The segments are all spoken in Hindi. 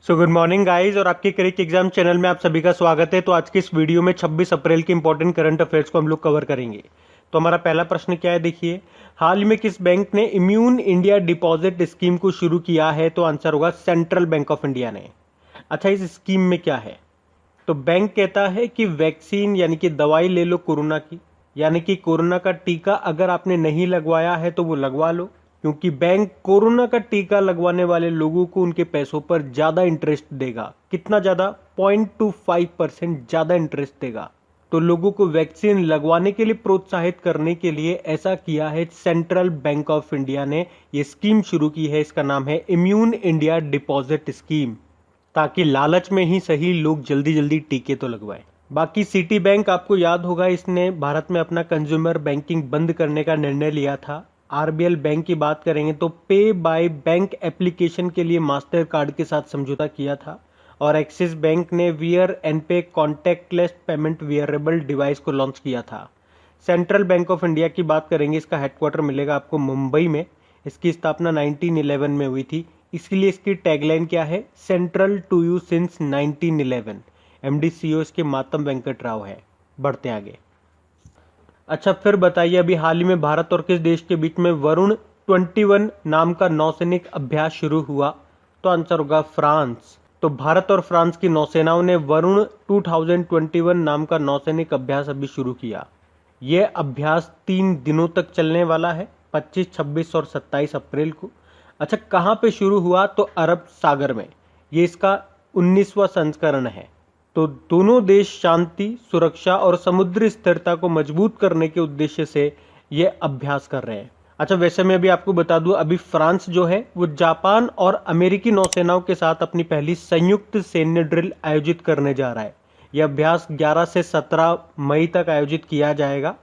सो गुड मॉर्निंग गाइस और आपके क्रिक एग्जाम चैनल में आप सभी का स्वागत है। तो आज की इस वीडियो में 26 अप्रैल के इंपॉर्टेंट करंट अफेयर्स को हम लोग कवर करेंगे। तो हमारा पहला प्रश्न क्या है, देखिए, हाल ही में किस बैंक ने इम्यून इंडिया डिपॉजिट स्कीम को शुरू किया है? तो आंसर होगा सेंट्रल बैंक ऑफ इंडिया ने। अच्छा, इस स्कीम में क्या है? तो बैंक कहता है कि वैक्सीन यानी कि दवाई ले लो कोरोना की, यानी कि कोरोना का टीका अगर आपने नहीं लगवाया है तो वो लगवा लो, क्योंकि बैंक कोरोना का टीका लगवाने वाले लोगों को उनके पैसों पर ज्यादा इंटरेस्ट देगा। कितना ज्यादा? 0.25% ज्यादा इंटरेस्ट देगा। तो लोगों को वैक्सीन लगवाने के लिए प्रोत्साहित करने के लिए ऐसा किया है सेंट्रल बैंक ऑफ इंडिया ने। ये स्कीम शुरू की है, इसका नाम है इम्यून इंडिया डिपॉजिट स्कीम, ताकि लालच में ही सही लोग जल्दी जल्दी टीके तो लगवाएं। बाकी सिटी बैंक, आपको याद होगा, इसने भारत में अपना कंज्यूमर बैंकिंग बंद करने का निर्णय लिया था। आरबीएल बैंक की बात करेंगे तो पे बाय बैंक एप्लीकेशन के लिए मास्टर कार्ड के साथ समझौता किया था। और एक्सिस बैंक ने वियर एंड पे कॉन्टैक्टलेस पेमेंट वियरेबल डिवाइस को लॉन्च किया था। सेंट्रल बैंक ऑफ इंडिया की बात करेंगे, इसका हेडक्वार्टर मिलेगा आपको मुंबई में। इसकी स्थापना 1911 में हुई थी, इसलिए इसकी टैगलाइन क्या है? Central to you since 1911। MD CEO इसके मातम वेंकट राव है। बढ़ते आगे। अच्छा, फिर बताइए, अभी हाल ही में भारत और किस देश के बीच में वरुण 21 नाम का नौसैनिक अभ्यास शुरू हुआ? तो आंसर होगा फ्रांस। तो भारत और फ्रांस की नौसेनाओं ने वरुण 2021 नाम का नौसैनिक अभ्यास अभी शुरू किया। यह अभ्यास 3 दिनों तक चलने वाला है, 25, 26 और 27 अप्रैल को। अच्छा, कहाँ पे शुरू हुआ? तो अरब सागर में। ये इसका 19वां संस्करण है। तो दोनों देश शांति, सुरक्षा और समुद्री स्थिरता को मजबूत करने के उद्देश्य से ये अभ्यास कर रहे हैं। अच्छा, वैसे मैं अभी आपको बता दूं, अभी फ्रांस जो है वो जापान और अमेरिकी नौसेनाओं के साथ अपनी पहली संयुक्त सैन्य ड्रिल आयोजित करने जा रहा है। यह अभ्यास 11 से 17 मई तक आयोजित किया जाएगा।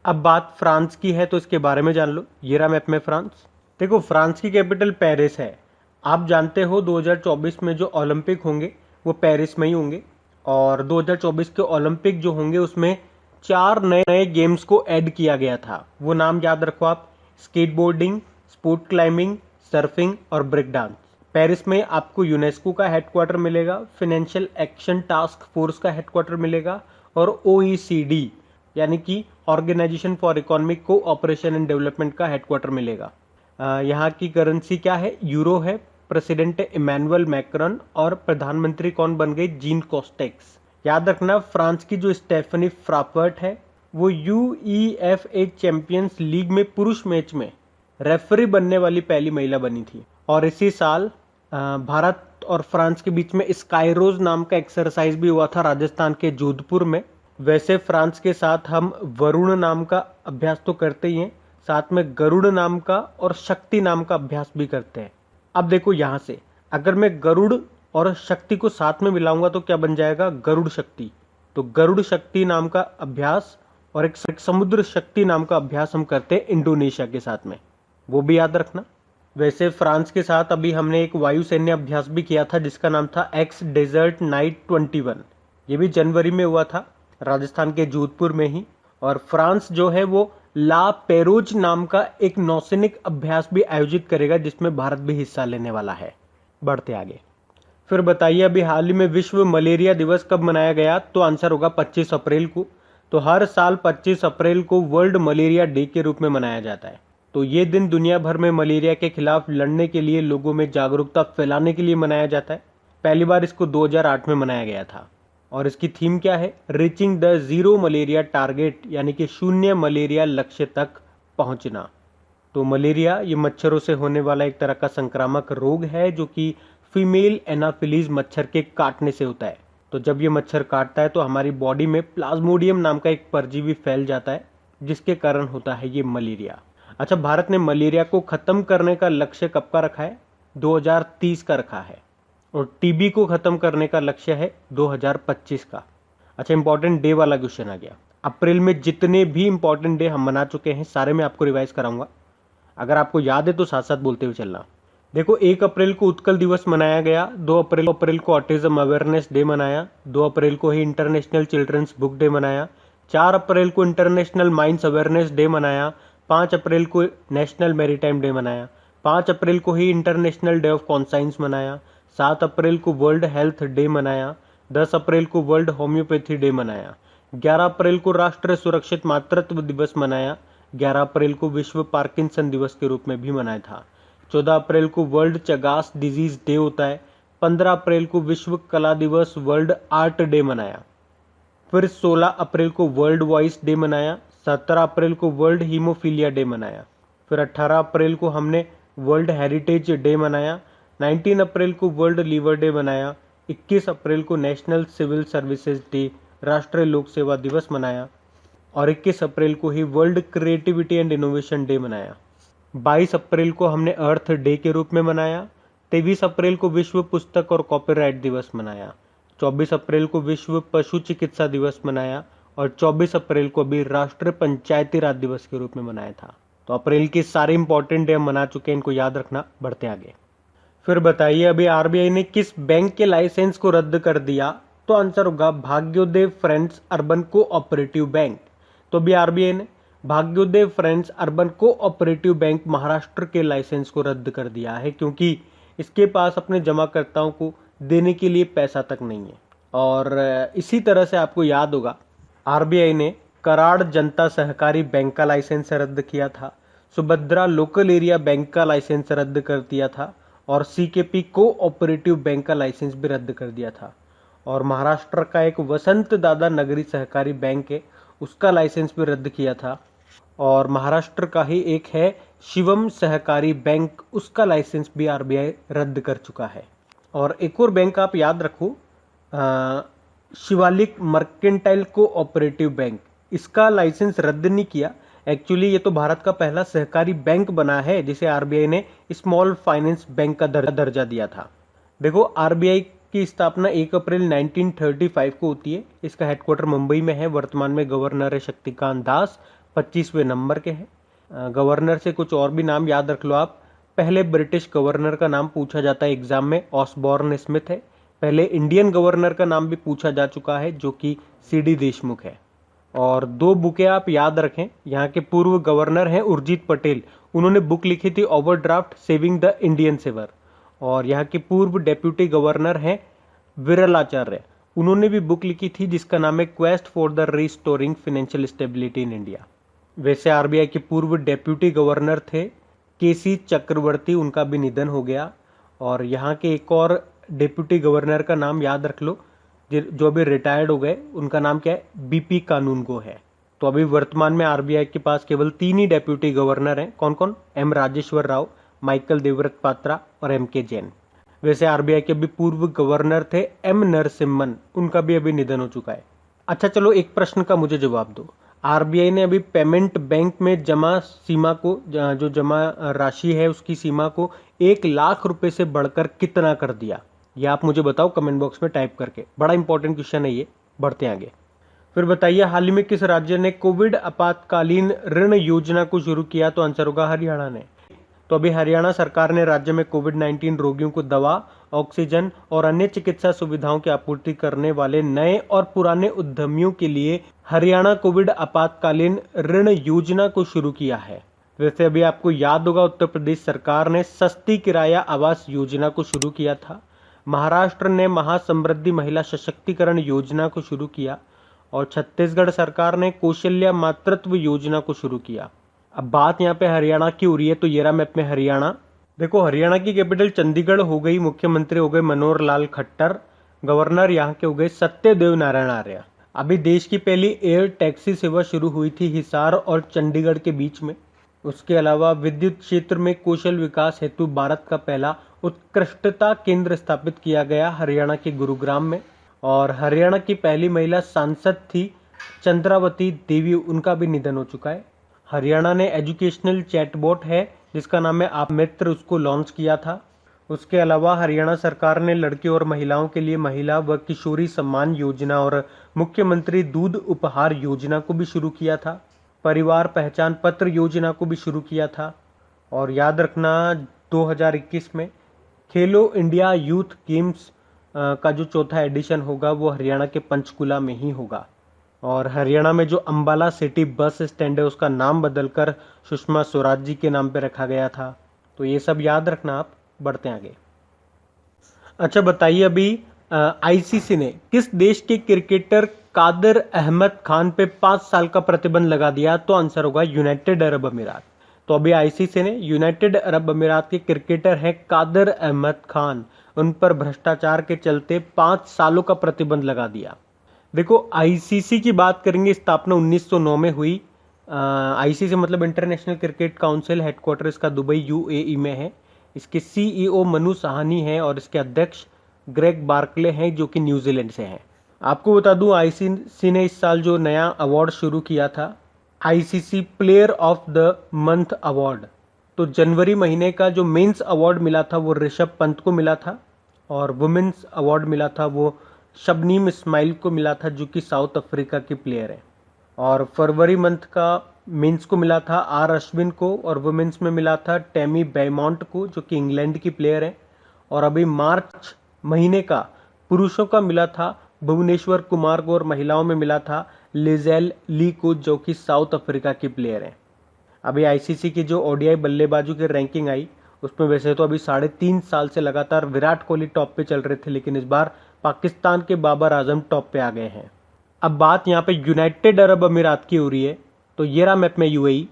अब बात फ्रांस की है तो इसके बारे में जान लो। ये रहा मैप में फ्रांस। देखो, फ्रांस की कैपिटल पेरिस है। आप जानते हो 2024 में जो ओलंपिक होंगे वो पेरिस में ही होंगे। और 2024 के ओलंपिक जो होंगे उसमें 4 नए नए गेम्स को ऐड किया गया था। वो नाम याद रखो आप: स्केटबोर्डिंग, स्पोर्ट क्लाइंबिंग, सर्फिंग और ब्रेक डांस। पेरिस में आपको यूनेस्को का हेडक्वार्टर मिलेगा, फाइनेंशियल एक्शन टास्क फोर्स का हेडक्वार्टर मिलेगा और ओईसीडी यानी कि Organisation for Economic Cooperation and Development का हेडक्वार्टर मिलेगा। यहाँ की करेंसी क्या है? यूरो है। प्रेसिडेंट इमैनुअल मैक्रॉन और प्रधानमंत्री कौन बन गई? जीन कोस्टेक्स। याद रखना, फ्रांस की जो स्टेफनी फ्रापर्ट है वो यूईएफए चैंपियंस लीग में पुरुष मैच में रेफरी बनने वाली पहली महिला बनी थी। और इसी साल भारत और फ्रांस के बीच में स्काईरोज नाम का एक्सरसाइज भी हुआ था राजस्थान के जोधपुर में। वैसे फ्रांस के साथ हम वरुण नाम का अभ्यास तो करते ही हैं, साथ में गरुड़ नाम का और शक्ति नाम का अभ्यास भी करते हैं। अब देखो, यहां से अगर मैं गरुड़ और शक्ति को साथ में मिलाऊंगा तो क्या बन जाएगा? गरुड़ शक्ति। तो गरुड़ शक्ति नाम का अभ्यास और एक समुद्र शक्ति नाम का अभ्यास हम करते हैं इंडोनेशिया के साथ में, वो भी याद रखना। वैसे फ्रांस के साथ अभी हमने एक वायुसैन्य अभ्यास भी किया था जिसका नाम था एक्स डेजर्ट नाइट 21। ये भी जनवरी में हुआ था राजस्थान के जोधपुर में ही। और फ्रांस जो है वो ला पेरोज नाम का एक नौसैनिक अभ्यास भी आयोजित करेगा जिसमें भारत भी हिस्सा लेने वाला है। बढ़ते आगे। फिर बताइए, अभी हाल ही में विश्व मलेरिया दिवस कब मनाया गया? तो आंसर होगा 25 अप्रैल को। तो हर साल 25 अप्रैल को वर्ल्ड मलेरिया डे के रूप में मनाया जाता है। तो ये दिन दुनिया भर में मलेरिया के खिलाफ लड़ने के लिए लोगों में जागरूकता फैलाने के लिए मनाया जाता है। पहली बार इसको 2008 में मनाया गया था। और इसकी थीम क्या है? Reaching the zero malaria target, यानी कि 0 मलेरिया लक्ष्य तक पहुंचना। तो मलेरिया ये मच्छरों से होने वाला एक तरह का संक्रामक रोग है जो कि फीमेल एनाफिलीज मच्छर के काटने से होता है। तो जब ये मच्छर काटता है तो हमारी बॉडी में प्लाज्मोडियम नाम का एक परजीवी फैल जाता है जिसके कारण होता है ये मलेरिया। अच्छा, भारत ने मलेरिया को खत्म करने का लक्ष्य कब का रखा है? 2030 का रखा है। और टीबी को खत्म करने का लक्ष्य है 2025 का। अच्छा, इंपॉर्टेंट डे वाला क्वेश्चन आ गया। अप्रैल में जितने भी इंपॉर्टेंट डे हम मना चुके हैं सारे मैं आपको रिवाइज कराऊंगा। अगर आपको याद है तो साथ साथ बोलते हुए चलना। देखो, 1 अप्रैल को उत्कल दिवस मनाया गया। 2 अप्रैल को ऑटिज्म अवेयरनेस डे मनाया। 2 अप्रैल को ही इंटरनेशनल चिल्ड्रंस बुक डे मनाया। 4 अप्रैल को इंटरनेशनल माइंस अवेयरनेस डे मनाया। 5 अप्रैल को नेशनल मैरीटाइम डे मनाया। 5 अप्रैल को ही इंटरनेशनल डे ऑफ कॉन्साइंस मनाया। 7 अप्रैल को वर्ल्ड हेल्थ डे मनाया। 10 अप्रैल को वर्ल्ड होम्योपैथी डे मनाया। 11 अप्रैल को राष्ट्रीय सुरक्षित मातृत्व दिवस मनाया। 11 अप्रैल को विश्व पार्किंसन दिवस के रूप में भी मनाया था। 14 अप्रैल को वर्ल्ड चगास डिजीज डे होता है। 15 अप्रैल को विश्व कला दिवस वर्ल्ड आर्ट डे मनाया। फिर 16 अप्रैल को वर्ल्ड वॉइस डे मनाया। 17 अप्रैल को वर्ल्ड हीमोफीलिया डे मनाया। फिर 18 अप्रैल को हमने वर्ल्ड हेरिटेज डे मनाया। 19 अप्रैल को वर्ल्ड लीवर डे मनाया। 21 अप्रैल को नेशनल सिविल सर्विसेज डे राष्ट्रीय लोक सेवा दिवस मनाया। और 21 अप्रैल को ही world creativity and innovation day मनाया। 22 अप्रैल को हमने अर्थ डे के रूप में मनाया। 23 अप्रैल को विश्व पुस्तक और कॉपीराइट दिवस मनाया। 24 अप्रैल को विश्व पशु चिकित्सा दिवस मनाया। और 24 अप्रैल को भी राष्ट्रीय पंचायती राज दिवस के रूप में मनाया था। तो अप्रैल के सारे इंपॉर्टेंट डे हम मना चुके हैं, इनको याद रखना। बढ़ते आगे। फिर बताइए अभी आरबीआई ने किस बैंक के लाइसेंस को रद्द कर दिया? तो आंसर होगा Bhagyoday friends urban cooperative bank. तो अभी आरबीआई ने Bhagyoday friends urban cooperative bank Maharashtra के लाइसेंस को रद्द कर दिया है, क्योंकि इसके पास अपने जमाकर्ताओं को देने के लिए पैसा तक नहीं है। और इसी तरह से आपको याद होगा आरबीआई ने कराड़ जनता सहकारी बैंक का लाइसेंस रद्द किया था। सुभद्रा लोकल एरिया बैंक का लाइसेंस रद्द कर दिया था। और सीकेपी कोऑपरेटिव बैंक का लाइसेंस भी रद्द कर दिया था। और महाराष्ट्र का एक वसंत दादा नगरी सहकारी बैंक है, उसका लाइसेंस भी रद्द किया था। और महाराष्ट्र का ही एक है शिवम सहकारी बैंक, उसका लाइसेंस भी आरबीआई रद्द कर चुका है। और एक और बैंक आप याद रखो, शिवालिक मर्केंटाइल कोऑपरेटिव बैंक, इसका लाइसेंस रद्द नहीं किया। एक्चुअली ये तो भारत का पहला सहकारी बैंक बना है जिसे आरबीआई ने स्मॉल फाइनेंस बैंक का दर्जा दिया था। देखो आरबीआई की स्थापना 1 अप्रैल 1935 को होती है। इसका हेडक्वार्टर मुंबई में है। वर्तमान में गवर्नर है शक्तिकांत दास, 25वें नंबर के हैं। गवर्नर से कुछ और भी नाम याद रख लो आप। पहले ब्रिटिश गवर्नर का नाम पूछा जाता है एग्जाम में, ऑसबॉर्न स्मिथ है। पहले इंडियन गवर्नर का नाम भी पूछा जा चुका है, जो कि सीडी देशमुख है। और 2 बुकें आप याद रखें, यहाँ के पूर्व गवर्नर हैं उर्जित पटेल, उन्होंने बुक लिखी थी overdraft saving the Indian saver. और यहाँ के पूर्व डेप्यूटी गवर्नर हैं विरलाचार्य, उन्होंने भी बुक लिखी थी जिसका नाम है quest for the restoring financial stability in India. वैसे आरबीआई के पूर्व डेप्यूटी गवर्नर थे केसी चक्रवर्ती, उनका भी निधन हो गया। और यहाँ के एक और डेप्यूटी गवर्नर का नाम याद रख लो जो अभी रिटायर्ड हो गए, उनका नाम क्या है? बीपी कानूनगो है। तो अभी वर्तमान में आरबीआई के पास केवल 3 ही डेप्यूटी गवर्नर हैं। कौन कौन? एम राजेश्वर राव, माइकल देवव्रत पात्रा और एम के जैन। वैसे आरबीआई के अभी पूर्व गवर्नर थे एम नरसिम्हन, उनका भी अभी निधन हो चुका है। अच्छा चलो एक प्रश्न का मुझे जवाब दो। आरबीआई ने अभी पेमेंट बैंक में जमा सीमा को, जो जमा राशि है उसकी सीमा को 1 लाख रुपए से बढ़कर कितना कर दिया? ये आप मुझे बताओ कमेंट बॉक्स में टाइप करके। बड़ा इंपॉर्टेंट क्वेश्चन है ये। बढ़ते हैं आगे। फिर बताइए हाल ही में किस राज्य ने कोविड आपातकालीन ऋण योजना को शुरू किया? तो आंसर होगा हरियाणा ने। तो अभी हरियाणा सरकार ने राज्य में कोविड-19 रोगियों को दवा, ऑक्सीजन और अन्य चिकित्सा सुविधाओं की आपूर्ति करने वाले नए और पुराने उद्यमियों के लिए हरियाणा कोविड आपातकालीन ऋण योजना को शुरू किया है। वैसे अभी आपको याद होगा उत्तर प्रदेश सरकार ने सस्ती किराया आवास योजना को शुरू किया था। महाराष्ट्र ने महासमृद्धि महिला सशक्तिकरण योजना को शुरू किया। और छत्तीसगढ़ सरकार ने कौशल्या मातृत्व योजना को शुरू किया। अब बात यहाँ पे हरियाणा की हो रही है, तो ये रहा मैप में हरियाणा। देखो हरियाणा की कैपिटल चंडीगढ़ हो गई, मुख्यमंत्री हो गए मनोहर लाल खट्टर, गवर्नर यहाँ के हो गए सत्यदेव नारायण आर्य। अभी देश की पहली एयर टैक्सी सेवा शुरू हुई थी हिसार और चंडीगढ़ के बीच में। उसके अलावा विद्युत क्षेत्र में कौशल विकास हेतु भारत का पहला उत्कृष्टता केंद्र स्थापित किया गया हरियाणा के गुरुग्राम में। और हरियाणा की पहली महिला सांसद थी चंद्रावती देवी, उनका भी निधन हो चुका है। हरियाणा ने एजुकेशनल चैटबॉट है जिसका नाम है आप मित्र, उसको लॉन्च किया था। उसके अलावा हरियाणा सरकार ने लड़कियों और महिलाओं के लिए महिला व किशोरी सम्मान योजना और मुख्यमंत्री दूध उपहार योजना को भी शुरू किया था। परिवार पहचान पत्र योजना को भी शुरू किया था। और याद रखना 2021 में खेलो इंडिया यूथ गेम्स का जो चौथा एडिशन होगा वो हरियाणा के पंचकुला में ही होगा। और हरियाणा में जो अंबाला सिटी बस स्टैंड है उसका नाम बदलकर सुषमा स्वराज जी के नाम पे रखा गया था। तो ये सब याद रखना आप। बढ़ते हैं आगे। अच्छा बताइए अभी आईसीसी ने किस देश के क्रिकेटर कादर अहमद खान पे 5 साल का प्रतिबंध लगा दिया? तो आंसर होगा यूनाइटेड अरब अमीरात। तो अभी आईसीसी ने यूनाइटेड अरब अमीरात के क्रिकेटर हैं कादर अहमद खान, उन पर भ्रष्टाचार के चलते 5 सालों का प्रतिबंध लगा दिया। देखो आईसीसी की बात करेंगे, स्थापना 1909 में हुई। आईसीसी मतलब इंटरनेशनल क्रिकेट काउंसिल, हेडक्वार्टर इसका दुबई यूएई में है। इसके सीईओ मनु साहनी हैं और इसके अध्यक्ष ग्रेग बार्कले हैं जो कि न्यूजीलैंड से हैं। आपको बता दूं आईसीसी ने इस साल जो नया अवार्ड शुरू किया था, ICC player of the month award, तो जनवरी महीने का जो मेंस अवार्ड मिला था वो ऋषभ पंत को मिला था और वुमेन्स अवार्ड मिला था वो शबनीम इस्माइल को मिला था जो कि साउथ अफ्रीका की प्लेयर है। और फरवरी मंथ का मेंस को मिला था आर अश्विन को और वुमेन्स में मिला था टेमी बेमॉन्ट को जो कि इंग्लैंड की प्लेयर है। और अभी मार्च महीने का पुरुषों का मिला था भुवनेश्वर कुमार को और महिलाओं में मिला था लिजेल ली को जो कि साउथ अफ्रीका की प्लेयर है। अभी आईसीसी की जो ओडीआई बल्लेबाजों की रैंकिंग आई उसमें वैसे तो अभी 3.5 साल से लगातार विराट कोहली टॉप पे चल रहे थे, लेकिन इस बार पाकिस्तान के बाबर आजम टॉप पे आ गए हैं। अब बात यहाँ पे यूनाइटेड अरब अमीरात की हो रही है, तो ये रहा मैप में यूएई।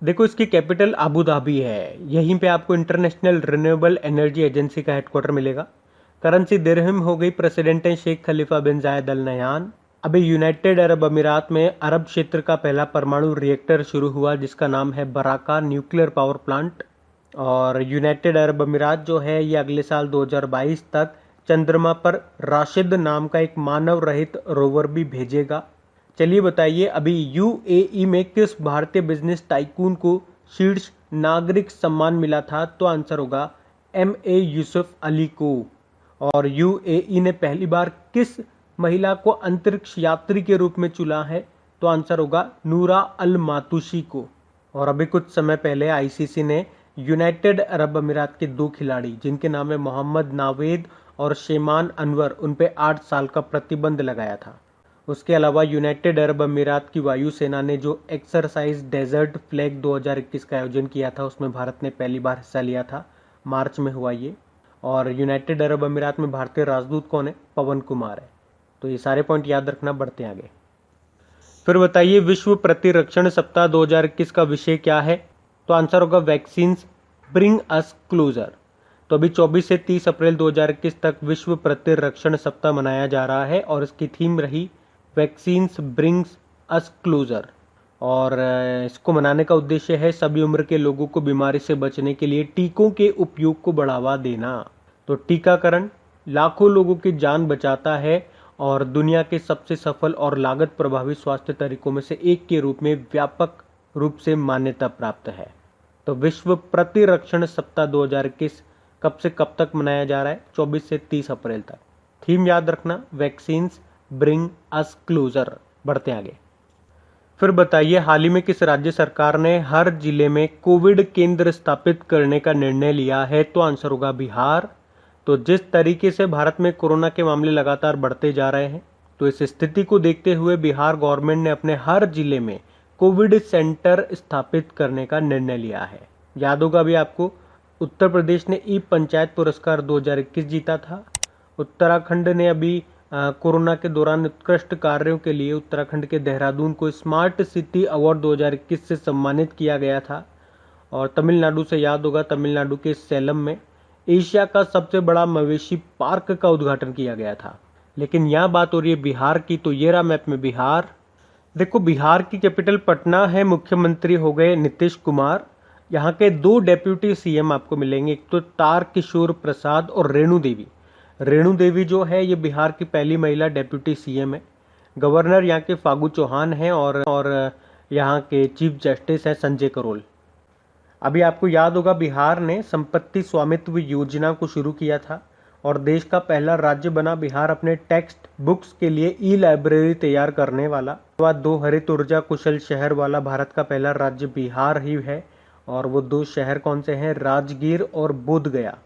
देखो इसकी कैपिटल अबू धाबी है, यहीं पे आपको इंटरनेशनल रिन्यूएबल एनर्जी एजेंसी का हेडक्वार्टर मिलेगा। करेंसी दिरहम हो गई, प्रेसिडेंट हैं शेख खलीफा बिन जायद अल नहयान। अभी यूनाइटेड अरब अमीरात में अरब क्षेत्र का पहला परमाणु रिएक्टर शुरू हुआ जिसका नाम है बराका न्यूक्लियर पावर प्लांट। और यूनाइटेड अरब अमीरात जो है ये अगले साल 2022 तक चंद्रमा पर राशिद नाम का एक मानव रहित रोवर भी भेजेगा। चलिए बताइए अभी यूएई में किस भारतीय बिजनेस टाइकून को शीर्ष नागरिक सम्मान मिला था? तो आंसर होगा एमए यूसुफ अली को। और यूएई ने पहली बार किस महिला को अंतरिक्ष यात्री के रूप में चुना है? तो आंसर होगा नूरा अल मातुशी को। और अभी कुछ समय पहले आईसीसी ने यूनाइटेड अरब अमीरात के 2 खिलाड़ी जिनके नाम है मोहम्मद नावेद और शेमान अनवर, उन पे 8 साल का प्रतिबंध लगाया था। उसके अलावा यूनाइटेड अरब अमीरात की वायुसेना ने जो एक्सरसाइज डेजर्ट फ्लैग 2021 का आयोजन किया था उसमें भारत ने पहली बार हिस्सा लिया था, मार्च में हुआ ये। और यूनाइटेड अरब अमीरात में भारतीय राजदूत कौन है? पवन कुमार है। तो ये सारे पॉइंट याद रखना, बढ़ते हैं आगे। फिर बताइए विश्व प्रतिरक्षण सप्ताह 2021 का विषय क्या है? तो आंसर होगा वैक्सीन्स ब्रिंग अस क्लोजर। तो अभी 24 से 30 अप्रैल 2021 तक विश्व प्रतिरक्षण सप्ताह मनाया जा रहा है और इसकी थीम रही वैक्सीन्स ब्रिंग्स अस क्लोजर। और इसको मनाने का उद्देश्य है सभी उम्र के लोगों को बीमारी से बचने के लिए टीकों के उपयोग को बढ़ावा देना। तो टीकाकरण लाखों लोगों की जान बचाता है और दुनिया के सबसे सफल और लागत प्रभावी स्वास्थ्य तरीकों में से एक के रूप में व्यापक रूप से मान्यता प्राप्त है। तो विश्व प्रतिरक्षण सप्ताह 2021 कब से कब तक मनाया जा रहा है? 24 से 30 अप्रैल तक। थीम याद रखना वैक्सीन्स ब्रिंग अस क्लोजर। बढ़ते आगे। फिर बताइए हाल ही में किस राज्य सरकार ने हर जिले में कोविड केंद्र स्थापित करने का निर्णय लिया है? तो आंसर होगा बिहार। तो जिस तरीके से भारत में कोरोना के मामले लगातार बढ़ते जा रहे हैं, तो इस स्थिति को देखते हुए बिहार गवर्नमेंट ने अपने हर जिले में कोविड सेंटर स्थापित करने का निर्णय लिया है। याद होगा अभी आपको उत्तर प्रदेश ने ई पंचायत पुरस्कार 2021 जीता था। उत्तराखंड ने अभी कोरोना के दौरान उत्कृष्ट कार्यों के लिए उत्तराखंड के देहरादून को स्मार्ट सिटी अवार्ड 2021 से सम्मानित किया गया था। और तमिलनाडु से याद होगा तमिलनाडु के सेलम में एशिया का सबसे बड़ा मवेशी पार्क का उद्घाटन किया गया था। लेकिन यहाँ बात हो रही है बिहार की, तो ये रहा मैप में बिहार। देखो बिहार की कैपिटल पटना है, मुख्यमंत्री हो गए नीतीश कुमार। यहाँ के 2 डेप्यूटी सीएम आपको मिलेंगे, एक तो तारकिशोर प्रसाद और रेणु देवी। रेणु देवी जो है ये बिहार की पहली महिला डेप्यूटी सीएम है। गवर्नर यहाँ के फागू चौहान हैं और यहाँ के चीफ जस्टिस हैं संजय करोल। अभी आपको याद होगा बिहार ने संपत्ति स्वामित्व योजना को शुरू किया था और देश का पहला राज्य बना बिहार अपने टेक्स्ट बुक्स के लिए ई लाइब्रेरी तैयार करने वाला। 2 हरित ऊर्जा कुशल शहर वाला भारत का पहला राज्य बिहार ही है। और वो 2 शहर कौन से हैं? राजगीर और बोधगया।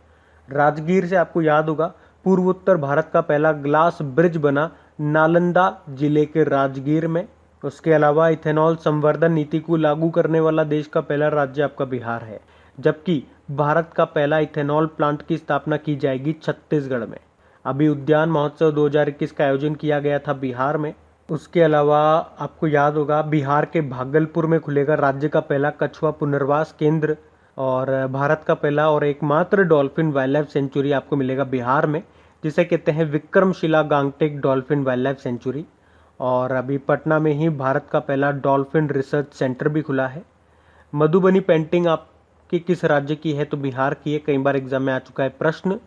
राजगीर से आपको याद होगा पूर्वोत्तर भारत का पहला ग्लास ब्रिज बना नालंदा जिले के राजगीर में। उसके अलावा इथेनॉल संवर्धन नीति को लागू करने वाला देश का पहला राज्य आपका बिहार है। जबकि भारत का पहला इथेनॉल प्लांट की स्थापना की जाएगी छत्तीसगढ़ में। अभी उद्यान महोत्सव 2021 का आयोजन किया गया था बिहार में। उसके अलावा आपको याद होगा बिहार के भागलपुर में खुलेगा राज्य का पहला कछुआ पुनर्वास केंद्र, और भारत का पहला और एकमात्र डॉल्फिन वाइल्ड लाइफ सेंचुरी आपको मिलेगा बिहार में, जिसे कहते हैं Vikramshila Gangetic dolphin wildlife sanctuary. और अभी पटना में ही भारत का पहला डॉल्फिन रिसर्च सेंटर भी खुला है। मधुबनी पेंटिंग आपकी किस राज्य की है? तो बिहार की है, कई बार एग्जाम में आ चुका है प्रश्न।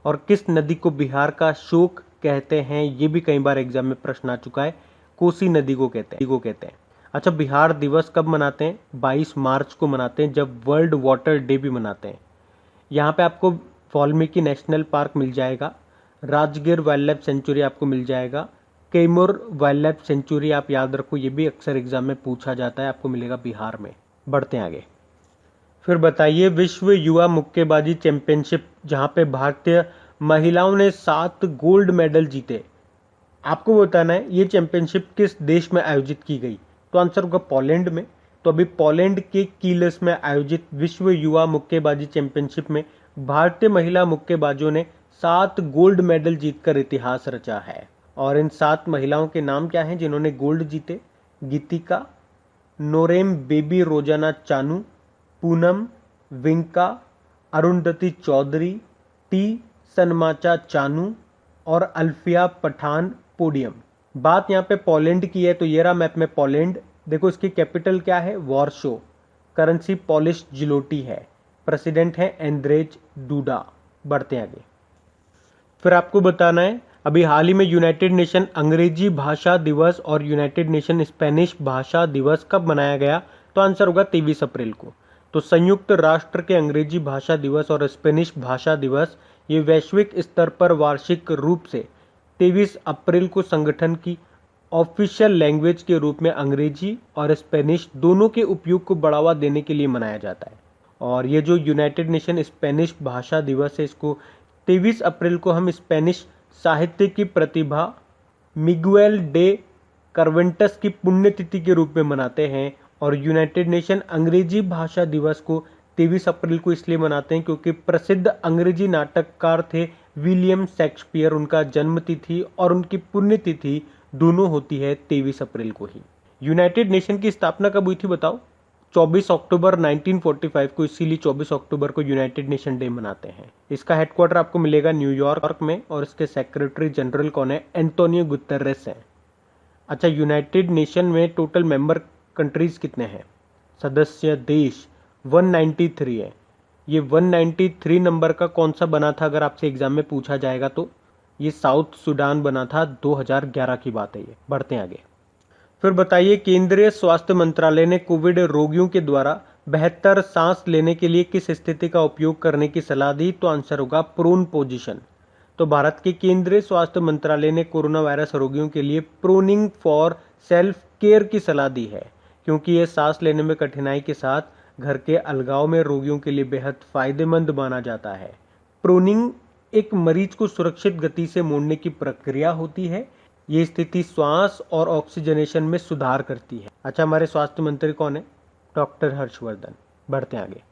और किस नदी को बिहार का शोक कहते हैं? ये भी कई बार एग्जाम में प्रश्न आ चुका है। कोसी नदी को कहते हैं। अच्छा, बिहार दिवस कब मनाते हैं? 22 मार्च को मनाते हैं, जब वर्ल्ड वाटर डे भी मनाते हैं। यहाँ पे आपको वाल्मीकि नेशनल पार्क मिल जाएगा, राजगिर वाइल्ड लाइफ सेंचुरी आपको मिल जाएगा, कैमूर वाइल्ड लाइफ सेंचुरी आप याद रखो, ये भी अक्सर एग्जाम में पूछा जाता है, आपको मिलेगा बिहार में। बढ़ते हैं आगे। फिर बताइए, विश्व युवा मुक्केबाजी चैंपियनशिप जहाँ पे भारतीय महिलाओं ने 7 गोल्ड मेडल जीते, आपको बताना है ये चैंपियनशिप किस देश में आयोजित की गई? तो आंसर होगा पोलैंड में। तो अभी पोलैंड के कीलेस में आयोजित विश्व युवा मुक्केबाजी चैंपियनशिप में भारतीय महिला मुक्केबाजों ने 7 गोल्ड मेडल जीतकर इतिहास रचा है। और इन 7 महिलाओं के नाम क्या हैं जिन्होंने गोल्ड जीते? गीतिका, नोरेम बेबी रोजाना चानू, पूनम, विंका, अरुंधति चौधरी, टी सनमाचा चानू और अल्फिया पठान पोडियम। बात यहाँ पे पोलैंड की है, तो ये रहा मैप में पोलैंड। देखो इसकी कैपिटल क्या है? वॉर्शो। करेंसी पॉलिश जिलोटी है। प्रेसिडेंट है एंड्रेज डूडा। बढ़ते आगे। फिर आपको बताना है, अभी हाल ही में यूनाइटेड नेशन अंग्रेजी भाषा दिवस और यूनाइटेड नेशन स्पेनिश भाषा दिवस कब मनाया गया? तो आंसर होगा 23 अप्रैल को। तो संयुक्त राष्ट्र के अंग्रेजी भाषा दिवस और स्पेनिश भाषा दिवस ये वैश्विक स्तर पर वार्षिक रूप से 23 अप्रैल को संगठन की ऑफिशियल लैंग्वेज के रूप में अंग्रेजी और स्पेनिश दोनों के उपयोग को बढ़ावा देने के लिए मनाया जाता है। और ये जो यूनाइटेड नेशन स्पेनिश भाषा दिवस है, इसको 23 अप्रैल को हम स्पेनिश साहित्य की प्रतिभा मिगुएल डे करवेंटस की पुण्यतिथि के रूप में मनाते हैं। और यूनाइटेड नेशन अंग्रेजी भाषा दिवस को 23 अप्रैल को इसलिए मनाते हैं क्योंकि प्रसिद्ध अंग्रेजी नाटककार थे विलियम शेक्सपियर, उनका जन्म तिथि और उनकी पुण्यतिथि दोनों होती है 23 अप्रैल को ही। यूनाइटेड नेशन की स्थापना कब हुई थी बताओ? 24 अक्टूबर 1945 को, इसीलिए 24 अक्टूबर को यूनाइटेड नेशन डे मनाते हैं। इसका हेडक्वार्टर आपको मिलेगा न्यूयॉर्क में और इसके सेक्रेटरी जनरल कौन है? एंटोनियो गुतेरेस हैं। अच्छा, यूनाइटेड नेशन में टोटल मेंबर कंट्रीज कितने हैं? सदस्य देश 193 है। ये 193 नंबर का कौन सा बना था अगर आपसे एग्जाम में पूछा जाएगा तो? ये साउथ सूडान बना था, 2011 की बात है ये। बढ़ते हैं आगे। फिर बताइए, केंद्रीय स्वास्थ्य मंत्रालय ने कोविड रोगियों के द्वारा बेहतर सांस लेने के लिए किस स्थिति का उपयोग करने की सलाह दी? तो आंसर होगा प्रोन पोजीशन। तो भारत के केंद्रीय स्वास्थ्य मंत्रालय ने कोरोना वायरस रोगियों के लिए प्रोनिंग फॉर सेल्फ केयर की सलाह दी है, क्योंकि ये सांस लेने में कठिनाई के साथ घर के अलगाव में रोगियों के लिए बेहद फायदेमंद माना जाता है। प्रोनिंग एक मरीज को सुरक्षित गति से मोड़ने की प्रक्रिया होती है। ये स्थिति श्वास और ऑक्सीजनेशन में सुधार करती है। अच्छा, हमारे स्वास्थ्य मंत्री कौन है? डॉक्टर हर्षवर्धन। बढ़ते आगे।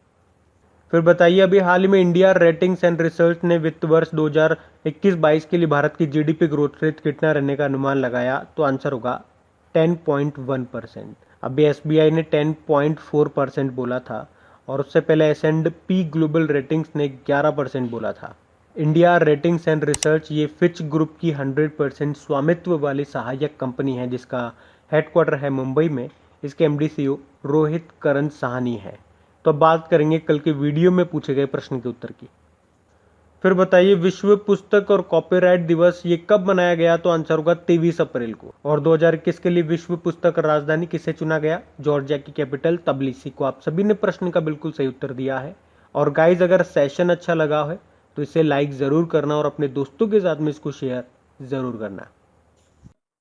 फिर बताइए, अभी हाल ही में इंडिया रेटिंग्स एंड रिसर्च ने वित्त वर्ष 2021-22 के लिए भारत की जीडीपी ग्रोथ रेट कितना रहने का अनुमान लगाया? तो आंसर होगा 10.1%। अभी एसबीआई ने 10.4% बोला था और उससे पहले S&P ग्लोबल रेटिंग्स ने 11% बोला था। इंडिया रेटिंग्स एंड रिसर्च ये फिच ग्रुप की 100% स्वामित्व वाली सहायक कंपनी है, जिसका हेडक्वार्टर है मुंबई में। इसके एमडी सीईओ रोहित करण साहनी है। तो अब बात करेंगे कल के वीडियो में पूछे गए प्रश्न के उत्तर की। फिर बताइए, विश्व पुस्तक और कॉपीराइट दिवस ये कब मनाया गया? तो आंसर होगा 23 अप्रैल को। और 2021 के लिए विश्व पुस्तक राजधानी किसे चुना गया? जॉर्जिया की कैपिटल तबिलिसी को। आप सभी ने प्रश्न का बिल्कुल सही उत्तर दिया है। और गाइज, अगर सेशन अच्छा लगा है तो इसे लाइक जरूर करना और अपने दोस्तों के साथ में इसको शेयर जरूर करना।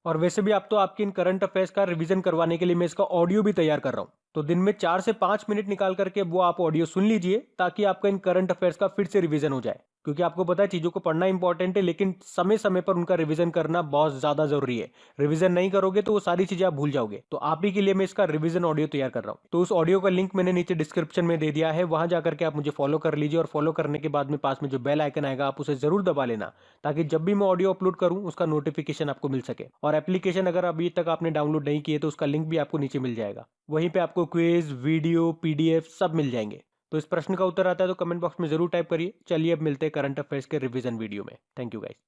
और वैसे भी आप तो आपकी इन करंट अफेयर्स का रिवीजन करवाने के लिए मैं इसका ऑडियो भी तैयार कर रहा हूँ, तो दिन में 4 से 5 मिनट निकाल करके वो आप ऑडियो सुन लीजिए, ताकि आपका इन करंट अफेयर्स का फिर से रिवीजन हो जाए। क्योंकि आपको पता है चीज़ों को पढ़ना इंपॉर्टेंट है, लेकिन समय समय पर उनका रिवीजन करना बहुत ज़्यादा ज़रूरी है। रिवीजन नहीं करोगे तो वो सारी चीज़ें आप भूल जाओगे। तो आप ही के लिए मैं इसका रिवीजन ऑडियो तैयार कर रहा हूँ। तो उस ऑडियो का लिंक मैंने नीचे डिस्क्रिप्शन में दे दिया है, वहां जाकर के आप मुझे फॉलो कर लीजिए, और फॉलो करने के बाद में पास में जो बेल आइकन आएगा आप उसे जरूर दबा लेना, ताकि जब भी मैं ऑडियो अपलोड करूं उसका नोटिफिकेशन आपको मिल सके। और एप्लीकेशन अगर अभी तक आपने डाउनलोड नहीं किए तो उसका लिंक भी आपको नीचे मिल जाएगा। वहीं पे आपको क्विज, वीडियो, पीडीएफ सब मिल जाएंगे। तो इस प्रश्न का उत्तर आता है तो कमेंट बॉक्स में जरूर टाइप करिए। चलिए अब मिलते हैं करंट अफेयर्स के रिवीजन वीडियो में। Thank you guys.